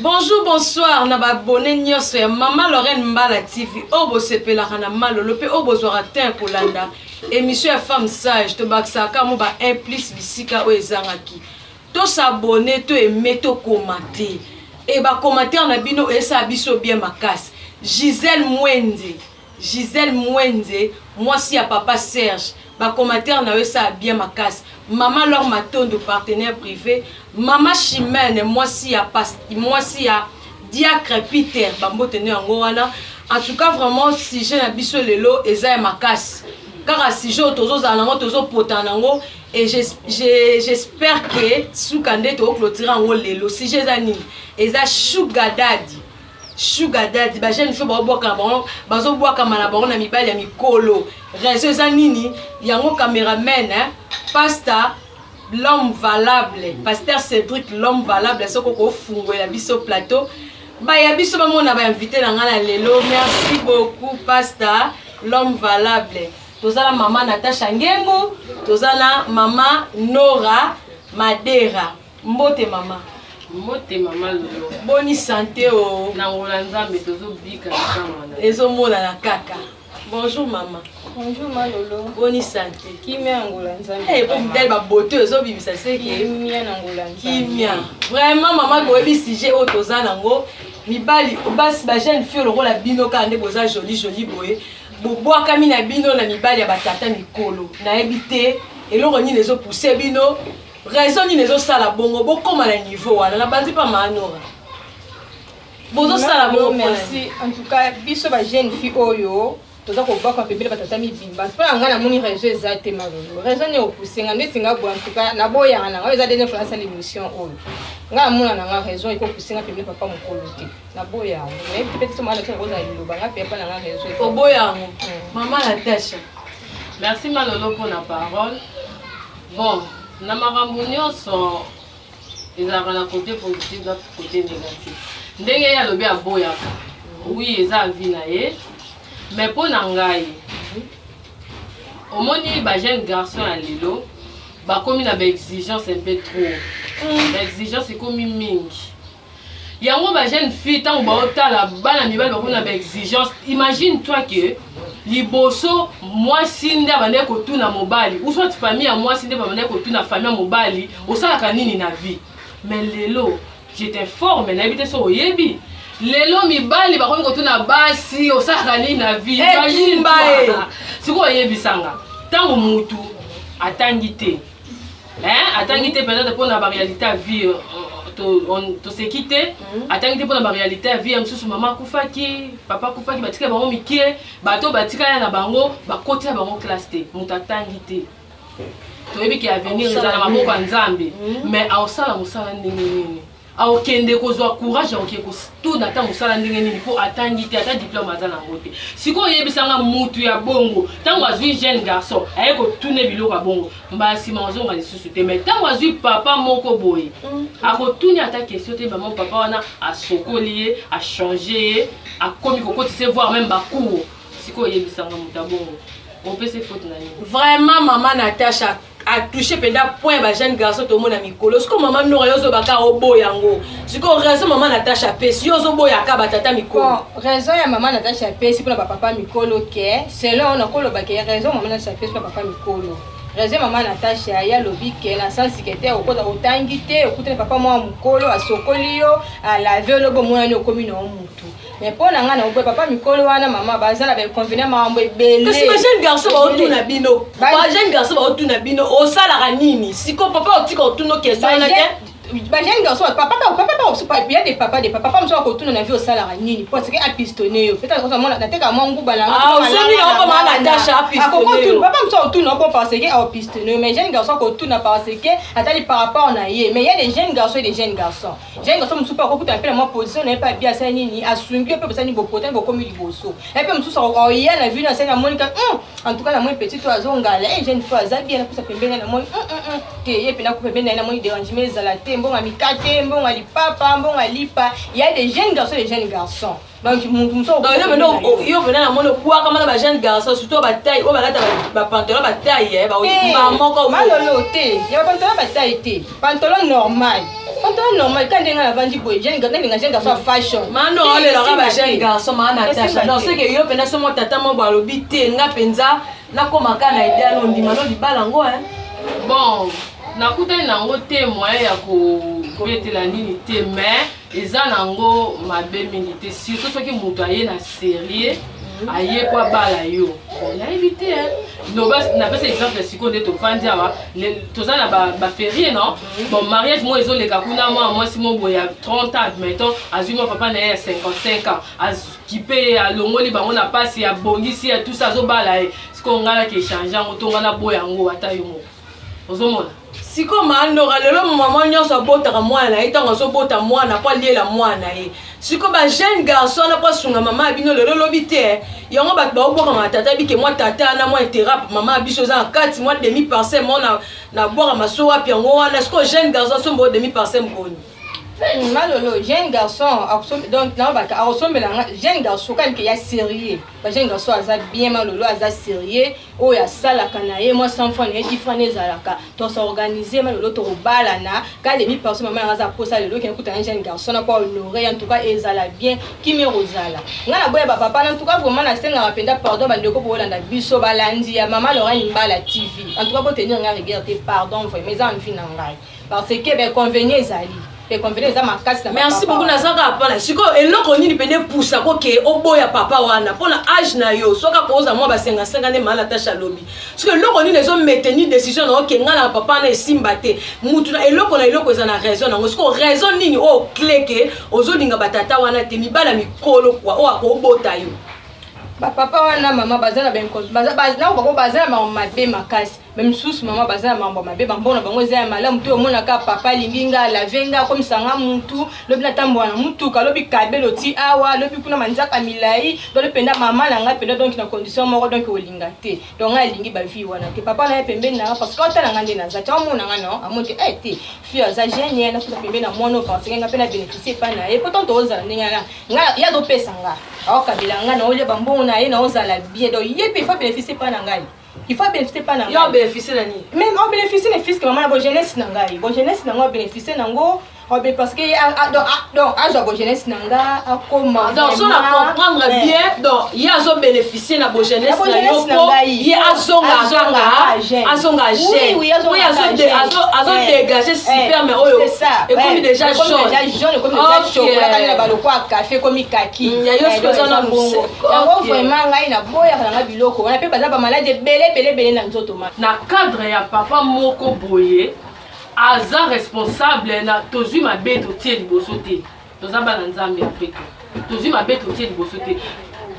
Bonjour, bonsoir, na ba abonné nyonso ya Maman Lorraine Mbala TV. Obo sepelaka na malolo pe obo zwaka ten kolanda. Émission ya femme sage to bakisaka mo ba implice bisika o ezangaki. To s'abonner, to aimer, to commenter. Et ba commentaire na bino esa biso bien makasi. Gisèle Mwende, moi si à papa Serge. Ba commentaire na esa bien makasi. Maman Laure Matondo, partenaire privé. Maman Chimène, moi si à Diacre Peter, bambo tenu en wana. En tout cas, vraiment, si j'ai un biso lelo, eza makasi. Car si j'ai tozo zanango, tozo potanango, et j'espère que soukande to clôturer en lelo. Si j'ai zani, eza sugar daddy. Ba jeune fille ba boka bon, bazo boka malabon na mibali ya mikolo. Réseau zanini, yango caméraman hein, pasta l'homme valable, pasteur Cédric l'homme valable, soko ko fungo ya biso plateau. Ba ya biso ba mona ba invité na ngana lelo. Merci beaucoup pasta l'homme valable. Tozala maman Natacha Ngengo, tozala maman Nora Madera. Mbote maman. Mbote maman lolo. Boni santé o. Na Nzambe tozo bika na ezo mona na kaka. Bonjour maman. Bonjour Malolo. Boni santé. Kimia Angola Nzambe. Eh pour m'del ba beauté ezo bibisa c'est que Kimia Angola Nzambe. Kimia. Vraiment maman ko ebi sujet o tozana ngo mibali obasi ba jeune fille le rôle la bino ka nde boza joli boye. Boboa kami na bino na mibali ya batata mikolo. Na ebité eloko ni lezo pousser bino. Raison ni lezo sala bongo bokoma na niveau wana na bandi pa manora. Bozo sala bongo merci. En tout cas, biso ba jeune fille oyo toza ko baka pembele batata mibimba. Pona ngana moni réseau ezate Malolo. Raison ni okusenga ndeti nga bo en tout cas na boya na nga ezade ne France l'émission oyo. Nga mona na nga raison iko kusenga pembele papa mokolo te. Na boya. Mais peut-être que moi na tena koza liloba nga pe pa na nga réseau. O boya. Maman Natacha. Merci Malolo pour la parole. Bon, na makambo nyonso ezalaka na côté positif na côté négatif. Ndenge ya lobi aboyaka. Oui, eza vie na ye. Mais pour na ngai. Omoni ba jeune garçon à lelo, ba komi na ba exigence un peu trop. Ba exigence komi mingi. Yango ba jeune fille tant ba otala bana mibali ba komi na ba exigence. Imagine toi que liboso moi sinde abande ko tuna mobali ou soit famille à moi sinde abande ko tuna famille mobali osalaka nini na vie. Mais lelo j'étais fort mais n'habite so oyebi lelo mibali ba komi ko tuna basi osalaka nini na vie. Imagine ba siko oyebi sanga tango mutu atangite atangite peut-être pour na réalité à vie to se quitter atangite pour la réalité à vie amsusu maman kufaki papa kufaki batika bango mikie bato batika ya na bango bakoti ya bango classe te mutatangite to yebi ki avenir za na maboko Nzambe mais aosala musala ndenge nini aokende kozwa courage aokie ko tout na ta musala ndenge nini pour atangite ata diplôme za na ngote siko yebisanga mutu ya bongo tango azwi jeune garçon ayeko tune biloko ya bongo mbasi mazonga lisusu te mais tango azwi papa moko boye akotuni ata question te maman papa wana asokoli a changer a komi kokoti se voir même bakour siko yebisanga mutu ya bongo on peut se faute na ni vraiment maman Natacha a touché penda point ba jeune garçon to mona mikolo siko maman Nora yozo baka oboyango siko raison maman Natacha pesi yozo boyaka batata mikolo bon raison ya maman Natacha pesi pour papa mikolo ke selon na kolo ba ke raison maman Natacha pesi pour papa mikolo raison maman Natacha ya lobi ke na sens que te okota otangite okuta papa mwa mukolo asokoli yo ala velo bo mwana yo komi na mutu mais pour na ngana obo papa mikolo wana mama bazala ba convenir mambo ebele kasi ba jeune garçon ba otuna bino ba jeune garçon ba otuna bino osala nini siko papa otika otuna question na te ba jeune garçon papa il y a des papas papa mso akotuna na vie osala nini parce que a pistonné yo peut-être que moi na teka mwa nguba na osoni na maman Natacha a pistonné papa mso otuna ko parce que a pistonné mais jeune garçon akotuna parce que atali par rapport na ye mais il y a des jeunes garçons et des jeunes garçons mso pas okuta pe moi position na pas bien ça nini asungi pe ça ni bokotin bokomi liboso et puis mso sa ya na vie na ça na monika en tout cas na moi petit toi azongala jeune fois za bien na pembeni na moi que ye pe na ko pembeni na moi dérangement ezalate mbonga mikate mbonga lipapa mbonga lipa il y a des jeunes garçons et des jeunes garçons donc yo venait na mono kwa kama ba jeune garçon surtout ba taille o ba lata ba pantalon ba taille ba moko malolo te ya pantalon ba taille te pantalon normal on normal quand on a vendu boy jeune garçon fashion mano ole la ba jeune garçon mana Natasha non c'est que yo pena so mo tata mo ba lobi te nga penza na komaka na idea no ndima no libala ngo hein bon nakutani nango te moyen ya kobetela nini te mais eza nango mabe mingi te surtout soki moto aye na sérieux aye po abala yo nayebi te napesa exemple sikoyo nde tofandi awa toza na baferie non bon mariage mo ezoleka kuna mwa mwasi mo boye ya 30 ans admettons azwi mwa papa na ye ya 55 ans akipe alongoli bango na pasi abongisi ya tout ça azobala ye sikoyo ngai naki échange yango to ngai naboya yango ata yo moko ozomona siko maandora lelo mama nyonso abotaka mwana ye ntango azobota mwana po aliela mwana ye siko ba jeune garçon na po sunga mama abino lelo lobi te yango bato baoboka matata bike mwa tata na mwa intérap mama abiso za kati mwa demi parcelle mona na boka maso wapi yango wana siko jeune garçon sombo demi parcelle mboni malolo jeune garçon donc na ba ka osombela jeune garçon quand il y a sérieux ba jeune garçon aza bien malolo aza sérieux o ya sala kana ye moi sans fond et different zalaka to s'organiser malolo to balana quand demi personne maman aza posa lelo ken kuta un jeune garçon na pas honorer en tout cas ezala bien kimi rozala ngana boya ba papa en tout cas vraiment na senga rapenda pardon ba ndeko bo landa biso balandi ya maman Laura Imbala TV en tout cas pour tenir nga regarder pardon vraiment mais en fin ngai parce que ben convenir ezali merci beaucoup nazaka apana siko eloko nini pene poussa ko ke oboya papa wana pona âge na yo soka poza moi ba 55 ne mala Natasha lobi siko eloko nini ezo maintenir décision na ke ngala papa na esimba te mutu na eloko eza na raison nango siko raison nini o clé ke ozolinga batata wana te mibala mikolo kwa o akobota yo papa wana mama bazana ben bazana ko bazana mabe makasi même sous maman bazana mambo mabe bambona bango za malamu to mona ka papa linginga la venga comme sanga muntu lobi na tambo na muntu ka lobi kabelo ti awa lobi kuna manzaka milai do le penda mama na nga penda donc na condition moko donc olinga te donc nga lingi ba vie wana ke papa na pembe na parce que ota nga ndena za tamu na nga no amonte te fille za génie na kuta pembe na mono parce que nga pena bénéficier pa na et pourtant to za ninga nga ya do pesa nga akabila nga na ole bambona na ye na ozala bien donc il faut bénéficier pas na ngai il faut bénéficier pas na ngai yo bénéficier na ni même on bénéficier les fils que maman na bo jeunesse na ngai bo jeunesse na ngo bénéficier nango parce que donc à bo jeunesse na nga akoma donc ça na comprendre bien donc il y a zo bénéficier na bo jeunesse na yo ko il azonga jeune oui azo dégager super mais oyo et comme déjà jaune comme déjà chocolat na balokwa café comme kaki ya yo ce na bongo vraiment ngai na boya na biloko wana pe baza ba malade belé na nzoto ma na cadre ya papa moko boye aza responsable na tozwi mabe totie liboso te toza bana nzambe apeka tozwi mabe totie liboso te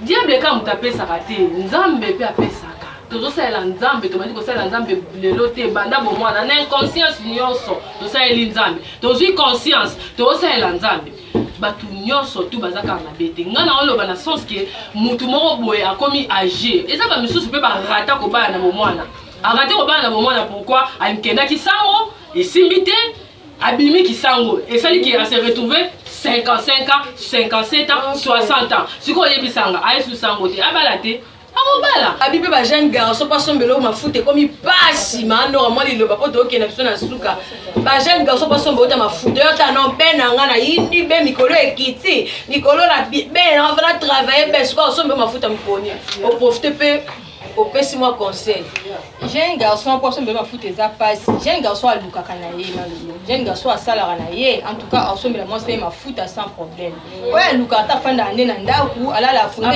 diable ka mutu apesaka te nzambe mpe apesaka tozosalela nzambe tomandi kosalela nzambe lelo te banda bomwana na inconscience nyonso tosaleli nzambe tozwi conscience tozosalela nzambe bato nyonso tu baza kaka mabe te nga na oloba na sens ke mutu moko boye akomi age eza bamisusu mpe barata kobala na bomwana arate kobala na bomwana pourquoi alikendaki sango esimbi te abimi kisango esali ki ase retrouver 55 ans 57 ans 60 ans siko oyebisanga ayesu sango te abala te akobala abipe ba jeune garçon pas sombelo mafuta komi pasi maandora moi liloba po to okena biso na suka ba jeune garçon pas sombelo ta mafuta yo ta non ben nga na yindi be mikolo ekiti mikolo na ben on va travailler ben siko sombelo mafuta mponi o profiter pe opesi moi conseil jeune garçon pour se me foutre ça passe jeune garçon a luka kana ye jeune garçon a sala kana ye en tout cas on me moi c'est ma foot sans problème ouais luka ta fanda ande na ndaku ala la funda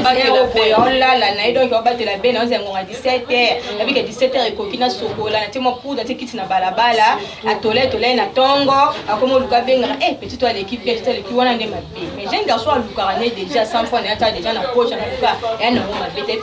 on la na donc on battre la ben on se ngonga 17h avec 17h ekokina sokola na temo pour na tikiti na balabala a toilette na tongo akomo luka benga petit toi l'équipe wana nde mabe mais jeune garçon a luka kana déjà 100 fois na ta déjà na poche na luka et na ngoma bete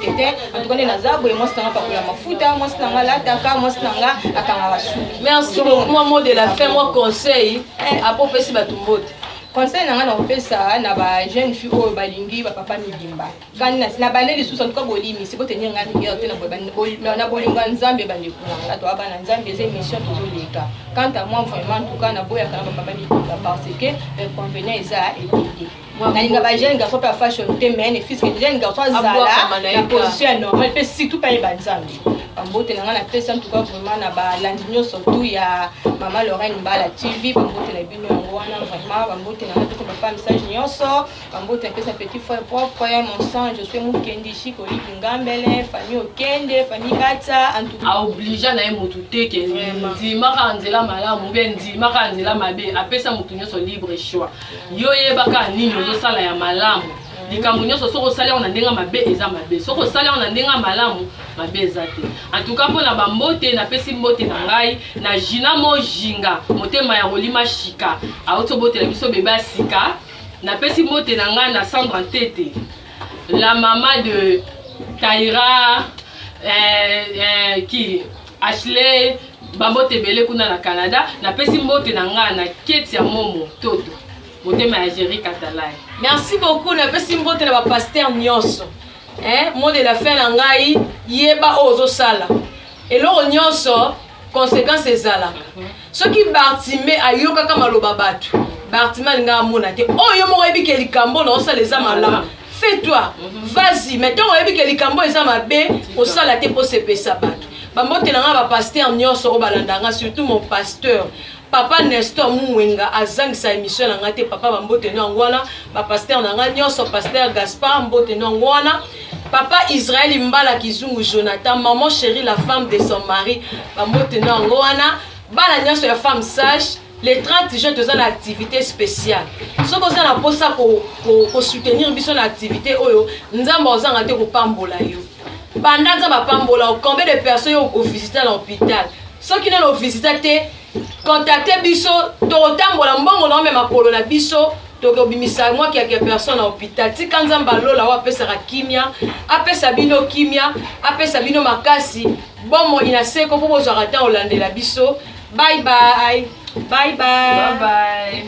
en tout cas na za boye moi c'est pas pour la mafuta moi c'est nga la taka moi c'est nga akanga basu merci beaucoup moi mot de la fin moi conseil à propos si batumbote conseil na nga na opesa na ba jeune fille oyo balingi ba papa mibimba kandi na bande lisusu en tout cas bolimi c'est pour tenir nga rigueur te na bolinga nzambe bande kuna to aba na nzambe c'est mission tozoleka quant à moi vraiment en tout cas na boya kana ba papa mibimba parce que convenir ça et nalinga ba jeune garçon pa fashion te mais ne fils que jeune garçon zala na position normale pe surtout pa ba nzambe bambote na nga napesa en tout cas vraiment na balandi nyonso tu ya mama Lorraine Mbala TV bambote na bino yango wana vraiment bambote na nga pesa bapa message nyonso bambote na pesa petit frère propre mon sang je suis Mukendi Chic Olive Ngambele famille Okende famille Kata en tout cas oblige na ye motu te ke ndimaka nzela malamu ube ndimaka nzela mabe apesa motu nyonso libre choix yo yebaka nini ozosala ya malamu likambo nyonso soko osali na ndenge mabe eza mabe soko osali na ndenge malamu mabe eza te en tout cas mpona bambote napesi mbote na ngai na Gina Mojinga motema ya kolima shika auti obotela biso bebe ya sika napesi mbote na ngai na Sandra Ntete la maman de Kaira qui Ashley bambote ebele kuna na Canada napesi mbote na ngai na Keti ya Momo Toto motema ya Jerry Katalai. Merci beaucoup na pesi mbote na ba pasteur nyonso mot de la fin na ngai yeba ozo sala eloko nyonso conséquence ezala soki Bartime ayoka kama loba batu Bartime alinga amona te oyo moko yebi ke likambo na osala eza malamu fais-toi vas-y maintenant oyebi ke likambo eza mabe osala te po sepesa batu bambote na nga ba pasteur nyonso o balandanga surtout mon pasteur Papa Nestor Mwenga azangisa émission na nga te papa bambote no ngwana ba pasteur na nga nyonso pasteur Gaspard mbote no ngwana papa Israël Mbala Kizungu Jonathan maman chérie la femme de son mari bambote no ngwana bala nyonso ya femme sage les 30 jours de une activité spéciale ce que ça na posa ko soutenir biso na activité oyo nzamba ozanga te ko pambola yo banda nzamba pambola combien de personnes au visiter l'hôpital ceux qui n'ont visité te contacter biso to tambola mbongo na même makolo na biso to ko bimisa moi qui a personne à l'hôpital ti kanzamba lola wa pesa kimia apesa bino kimia apesa bino makasi bomo inaseko po bozwa rata olandela biso bye bye bye bye bye bye